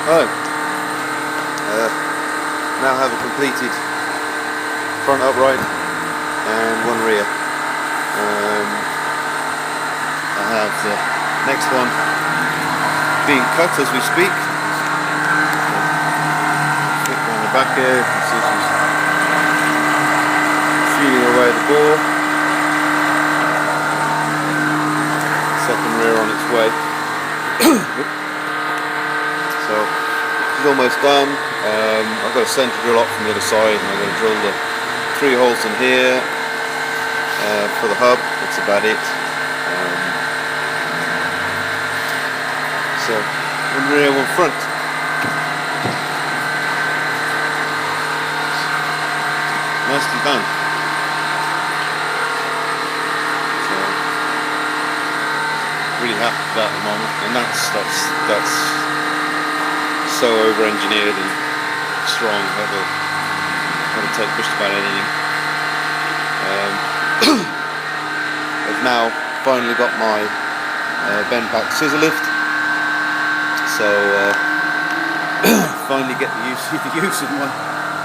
Oh, now have a completed front upright and one rear. I have the next one being cut as we speak. Stick on the back here, you can see she's feeling away the bore. Second rear on its way. So she's almost done. I've got a centre drill up from the other side, and I'm going to drill the 3 holes in here for the hub. That's about it. So one rear, one front. Nicely done. So really happy with that at the moment, and that's so over-engineered and strong that it'll take just about anything. I've now finally got my bend back scissor lift, so finally get the use of my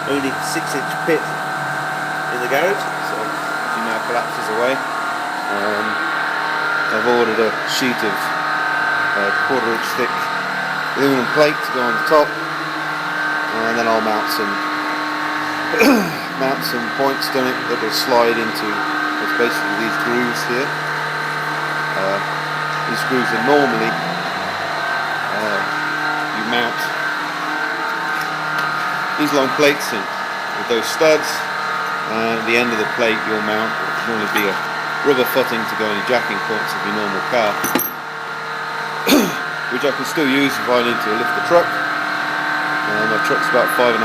only 6-inch pit in the garage, so she now collapses away. I've ordered a sheet of 1/4 inch thick aluminum plate to go on the top, and then I'll mount some points on it that will slide into what's basically these grooves here. These grooves are normally you mount these long plates in with those studs, and at the end of the plate you'll mount what will normally be a rubber footing to go in the jacking points of your normal car, which I can still use if I need to lift the truck. My truck's about 5,500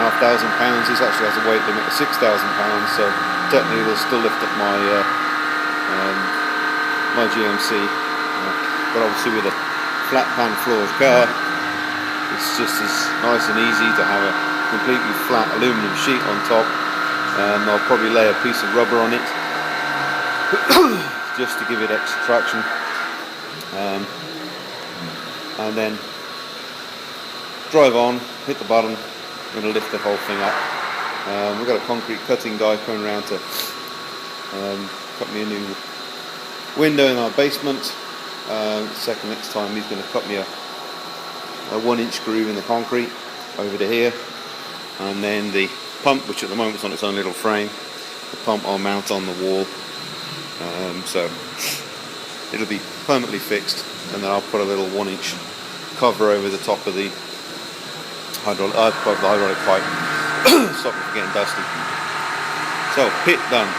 pounds. This actually has a weight limit of 6,000 pounds, so technically it'll still lift up my my GMC. But obviously with a flat pan floor car, it's just as nice and easy to have a completely flat aluminum sheet on top. I'll probably lay a piece of rubber on it just to give it extra traction. And then drive on, hit the button, I'm going to lift the whole thing up. We've got a concrete cutting guy coming around to cut me a new window in our basement. Next time he's going to cut me a 1-inch groove in the concrete over to here, and then the pump, which at the moment is on its own little frame, the pump I'll mount on the wall, so it'll be permanently fixed, and then I'll put a little 1-inch cover over the top of the hydraulic pipe, stop it from getting dusty. So pit done,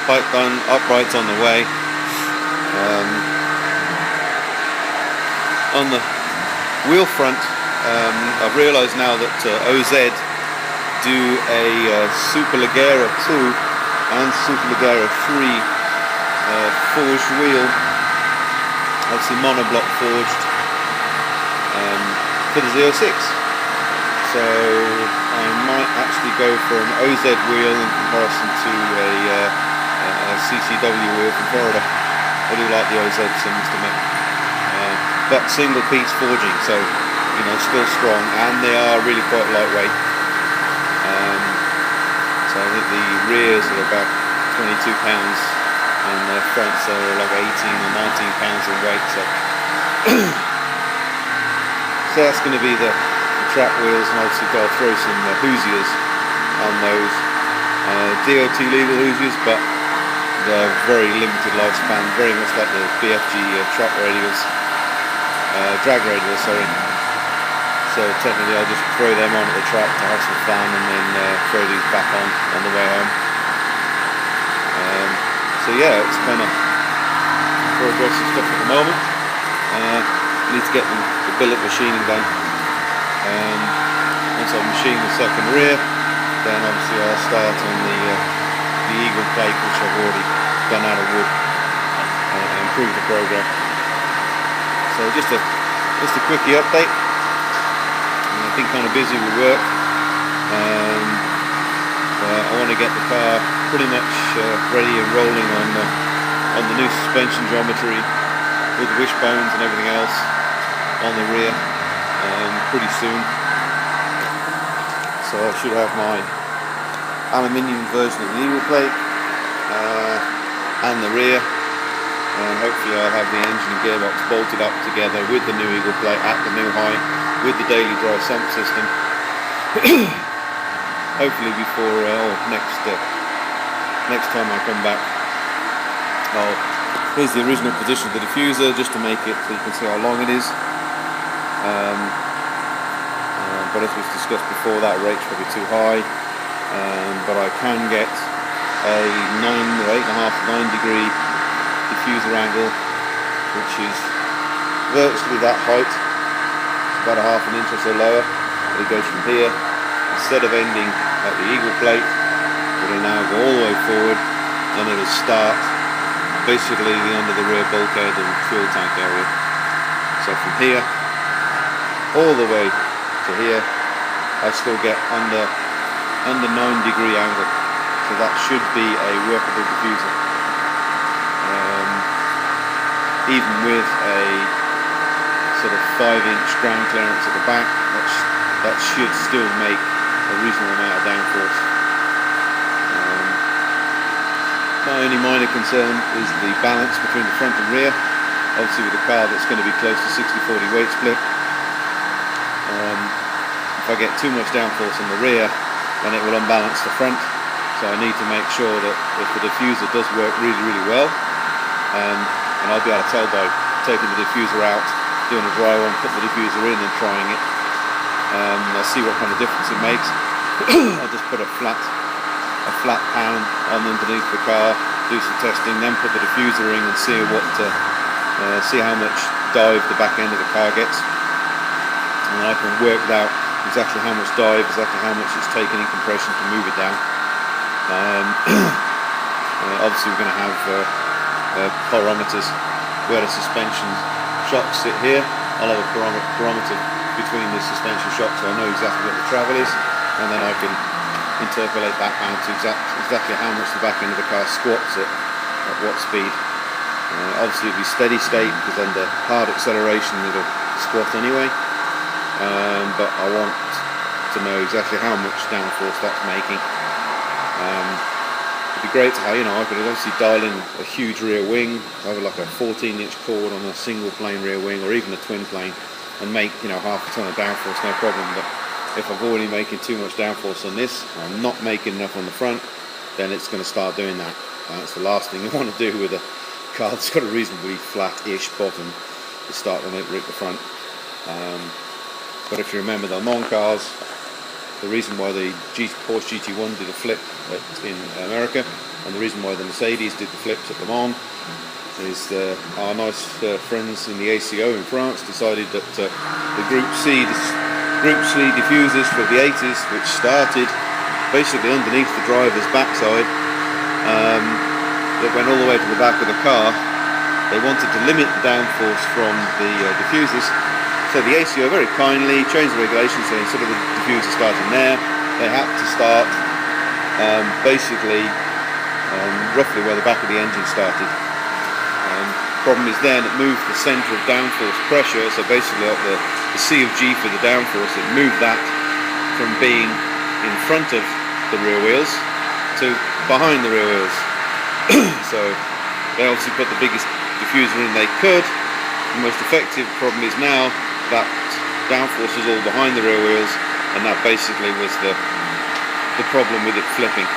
pipe done, uprights on the way. On the wheel front, I've realised now that OZ do a Superleggera 2 and Superleggera 3 forged wheel, obviously monoblock forged, for the Z06. So I might actually go for an OZ wheel in comparison to a CCW wheel from Florida. I do like the OZ seems to me, but single piece forging, so you know, still strong, and they are really quite lightweight. So I think the rears are about 22 pounds and the fronts are like 18 or 19 pounds in weight. So that's going to be the track wheels, and obviously got to throw some Hoosiers on those. DOT legal Hoosiers, but they're very limited lifespan, very much like the BFG track radials, drag radials, sorry. So technically I'll just throw them on at the track to have some fun, and then throw these back on the way home. So yeah, it's kind of progressive stuff at the moment. Need to get the billet machining done. Once I've machined the second rear, then obviously I'll start on the eagle plate, which I've already done out of wood, and improve the program. So just a quickie update. I've been kind of busy with work. I want to get the car pretty much ready and rolling on the new suspension geometry with the wishbones and everything else on the rear pretty soon. So I should have my aluminium version of the eagle plate and the rear, and hopefully I'll have the engine and gearbox bolted up together with the new eagle plate at the new height with the daily dry sump system. Hopefully before next time I come back. Here's the original position of the diffuser, just to make it so you can see how long it is. But as was discussed before, that rate's probably too high. But I can get a 9 or 8.5 to 9 degree diffuser angle, which is virtually that height, about a half an inch or so lower. But it goes from here, instead of ending at the eagle plate, it'll now go all the way forward, and it'll start basically the end of the rear bulkhead and fuel tank area. So from here all the way to here, I still get under 9 degree angle, so that should be a workable diffuser. Even with a sort of 5-inch ground clearance at the back, that should still make a reasonable amount of downforce. My only minor concern is the balance between the front and rear. Obviously with a car that's going to be close to 60-40 weight split, if I get too much downforce on the rear, then it will unbalance the front. So I need to make sure that if the diffuser does work really, really well, and I'll be able to tell by taking the diffuser out, doing a dry one, putting the diffuser in and trying it. I'll see what kind of difference it makes. I'll just put a flat pan on underneath the car, do some testing, then put the diffuser in and see see how much dive the back end of the car gets, and then I can work out exactly how much dive, exactly how much it's taken in compression to move it down. Obviously we're going to have pyrometers where the suspension shocks sit here. I'll have a pyrometer between the suspension shocks so I know exactly what the travel is, and then I can interpolate that down to exactly how much the back end of the car squats at what speed. Obviously it'll be steady state, because under hard acceleration it'll squat anyway, but I want to know exactly how much downforce that's making. It'd be great to have, I could obviously dial in a huge rear wing, have like a 14-inch cord on a single plane rear wing, or even a twin plane, and make half a ton of downforce, no problem. But if I'm already making too much downforce on this, I'm not making enough on the front, then it's going to start doing that. That's the last thing you want to do with a car that's got a reasonably flat-ish bottom, to start to rip the front. But if you remember the Le Mans cars, the reason why the Porsche GT1 did a flip in America, and the reason why the Mercedes did the flips at Le Mans, is our nice friends in the ACO in France decided that the Group C diffusers for the 80s, which started basically underneath the driver's backside, that went all the way to the back of the car, they wanted to limit the downforce from the diffusers. So the ACO very kindly changed the regulations, so instead of the diffuser starting there, they had to start basically roughly where the back of the engine started. Problem is then it moved the centre of downforce pressure, so basically like the C of G for the downforce, it moved that from being in front of the rear wheels to behind the rear wheels. So they obviously put the biggest diffuser in they could, the most effective. Problem is now that downforce was all behind the rear wheels, and that basically was the problem with it flipping.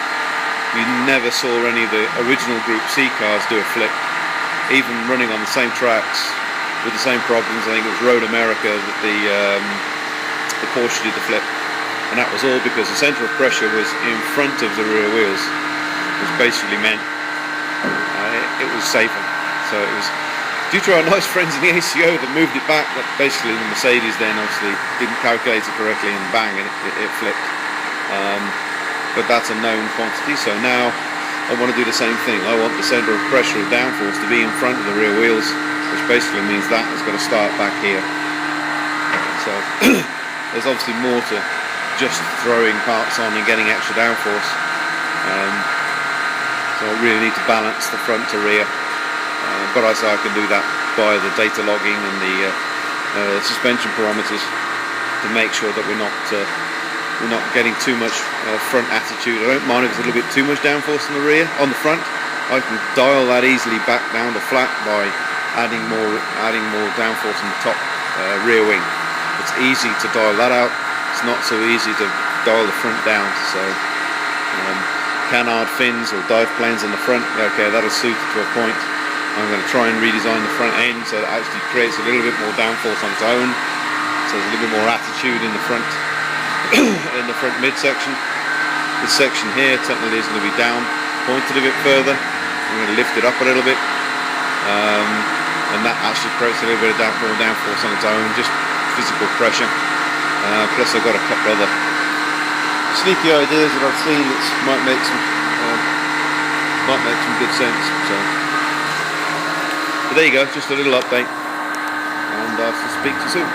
You never saw any of the original Group C cars do a flip, even running on the same tracks with the same problems. I think it was Road America that the Porsche did the flip, and that was all because the centre of pressure was in front of the rear wheels, which basically meant it was safer. So it was due to our nice friends in the ACO that moved it back, that basically the Mercedes then obviously didn't calculate it correctly, and bang, it flipped. But that's a known quantity, so now I want to do the same thing. I want the centre of pressure of downforce to be in front of the rear wheels, which basically means that is going to start back here. So there's obviously more to just throwing parts on and getting extra downforce. So I really need to balance the front to rear. But I say I can do that by the data logging and the suspension parameters to make sure that we're not we're not getting too much front attitude. I don't mind if it's a little bit too much downforce on the front. I can dial that easily back down to flat by adding more downforce on the top rear wing. It's easy to dial that out. It's not so easy to dial the front down. So canard fins or dive planes on the front, okay, that'll suit it to a point. I'm going to try and redesign the front end so that it actually creates a little bit more downforce on its own, so there's a little bit more attitude in the front in the front midsection. This section here technically is going to be down pointed a bit further. I'm going to lift it up a little bit, and that actually creates a little bit of more downforce on its own, just physical pressure. Plus I've got a couple other sneaky ideas that I've seen that might make some good sense. So there you go, just a little update, and I'll speak to you soon.